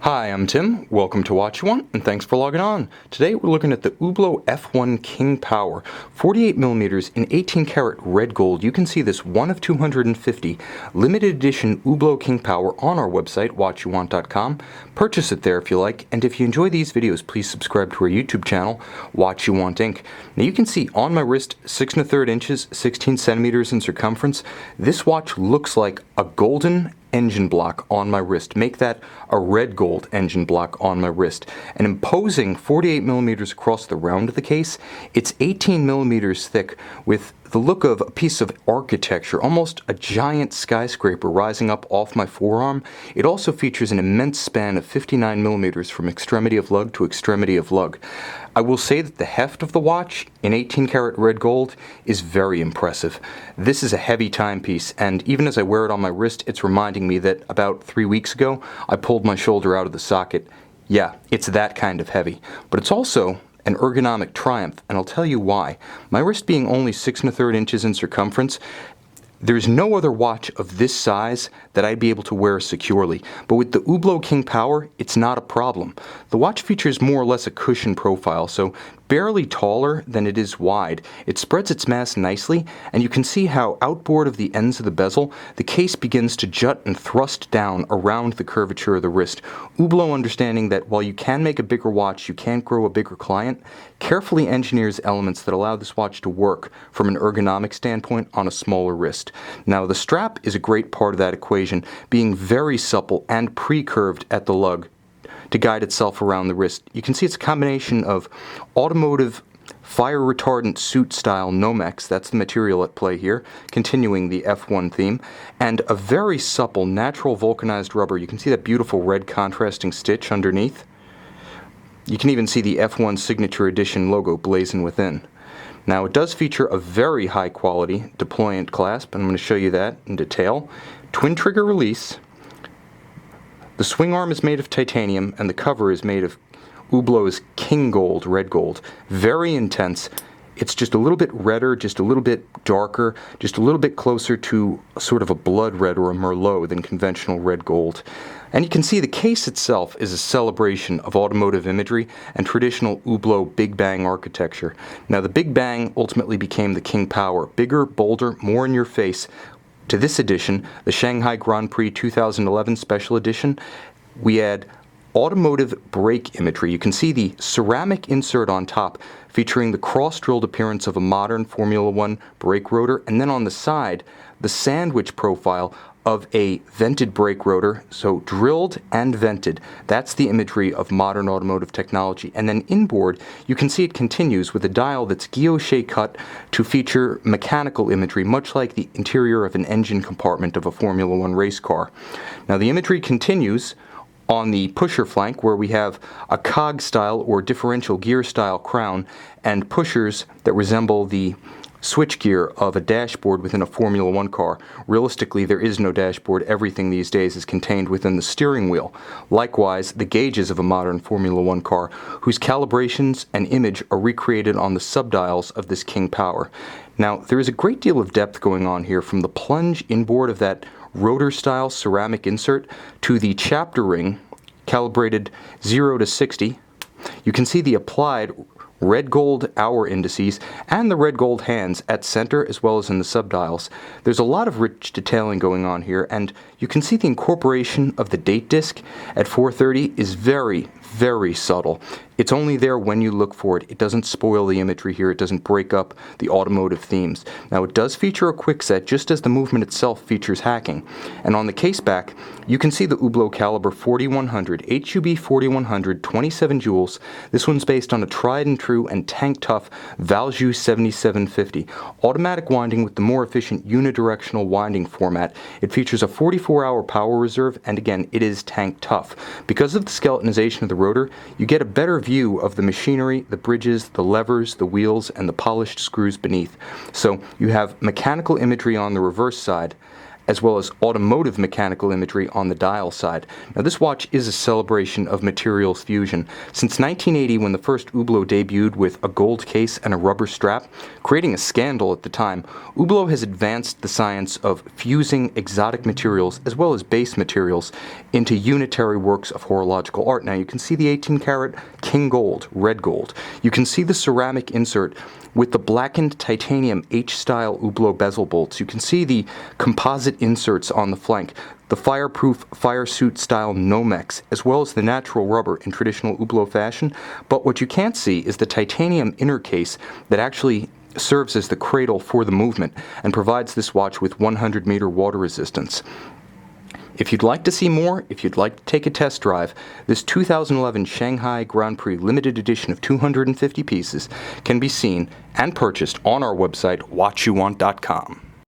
Hi, I'm Tim. Welcome to What You Want, and thanks for logging on. Today we're looking at the Hublot F1 King Power, 48mm in 18 karat red gold. You can see this 1 of 250 limited edition Hublot King Power on our website, whatyouwant.com. Purchase it there if you like, and if you enjoy these videos, please subscribe to our YouTube channel, What You Want Inc. Now you can see on my wrist, 6 1/3 inches, 16 centimeters in circumference. This watch looks like a golden engine block on my wrist. Make that a red gold engine block on my wrist. An imposing 48mm across the round of the case. It's 18mm thick with the look of a piece of architecture, almost a giant skyscraper rising up off my forearm. It also features an immense span of 59mm from extremity of lug to extremity of lug. I will say that the heft of the watch in 18 karat red gold is very impressive. This is a heavy timepiece, and even as I wear it on my wrist, it's reminding me that about 3 weeks ago, I pulled my shoulder out of the socket. Yeah, it's that kind of heavy. But it's also an ergonomic triumph, and I'll tell you why. My wrist being only 6 1/3 inches in circumference, there's no other watch of this size that I'd be able to wear securely, but with the Hublot King Power, it's not a problem. The watch features more or less a cushion profile, so barely taller than it is wide. It spreads its mass nicely, and you can see how outboard of the ends of the bezel, the case begins to jut and thrust down around the curvature of the wrist. Hublot, understanding that while you can make a bigger watch, you can't grow a bigger client, carefully engineers elements that allow this watch to work from an ergonomic standpoint on a smaller wrist. Now, the strap is a great part of that equation, being very supple and pre-curved at the lug to guide itself around the wrist. You can see it's a combination of automotive fire retardant suit style Nomex, that's the material at play here, continuing the F1 theme, and a very supple natural vulcanized rubber. You can see that beautiful red contrasting stitch underneath. You can even see the F1 Signature Edition logo blazoned within. Now, it does feature a very high quality deployant clasp, and I'm going to show you that in detail. Twin trigger release. The swing arm is made of titanium, and the cover is made of Hublot's King Gold, red gold. Very intense. It's just a little bit redder, just a little bit darker, just a little bit closer to sort of a blood red or a merlot than conventional red gold. And you can see the case itself is a celebration of automotive imagery and traditional Hublot Big Bang architecture. Now, the Big Bang ultimately became the King Power. Bigger, bolder, more in your face. To this edition, the Shanghai Grand Prix 2011 Special Edition, we add automotive brake imagery. You can see the ceramic insert on top featuring the cross-drilled appearance of a modern Formula One brake rotor, and then on the side, the sandwich profile of a vented brake rotor, so drilled and vented. That's the imagery of modern automotive technology. And then inboard, you can see it continues with a dial that's guilloche cut to feature mechanical imagery, much like the interior of an engine compartment of a Formula One race car. Now, the imagery continues on the pusher flank, where we have a cog style or differential gear style crown and pushers that resemble the switchgear of a dashboard within a Formula One car. Realistically, there is no dashboard. Everything these days is contained within the steering wheel. Likewise, the gauges of a modern Formula One car, whose calibrations and image are recreated on the subdials of this King Power. Now, there is a great deal of depth going on here, from the plunge inboard of that rotor-style ceramic insert to the chapter ring, calibrated 0 to 60. You can see the applied red gold hour indices and the red gold hands at center as well as in the subdials. There's a lot of rich detailing going on here, and you can see the incorporation of the date disc at 4:30 is very, very subtle. It's only there when you look for it. It doesn't spoil the imagery here. It doesn't break up the automotive themes. Now, it does feature a quickset, just as the movement itself features hacking. And on the case back, you can see the Hublot caliber 4100, HUB 4100, 27 joules. This one's based on a tried and true and tank tough Valjoux 7750. Automatic winding with the more efficient unidirectional winding format. It features a 44-hour power reserve, and again, it is tank tough. Because of the skeletonization of the rotor, you get a better view of the machinery, the bridges, the levers, the wheels, and the polished screws beneath. So you have mechanical imagery on the reverse side, as well as automotive mechanical imagery on the dial side. Now, this watch is a celebration of materials fusion. Since 1980, when the first Hublot debuted with a gold case and a rubber strap, creating a scandal at the time, Hublot has advanced the science of fusing exotic materials as well as base materials into unitary works of horological art. Now, you can see the 18-karat king gold, red gold. You can see the ceramic insert with the blackened titanium H-style Hublot bezel bolts. You can see the composite inserts on the flank, the fireproof fire suit style Nomex, as well as the natural rubber in traditional Hublot fashion. But what you can't see is the titanium inner case that actually serves as the cradle for the movement and provides this watch with 100-meter water resistance. If you'd like to see more, if you'd like to take a test drive, this 2011 Shanghai Grand Prix limited edition of 250 pieces can be seen and purchased on our website, watchyouwant.com.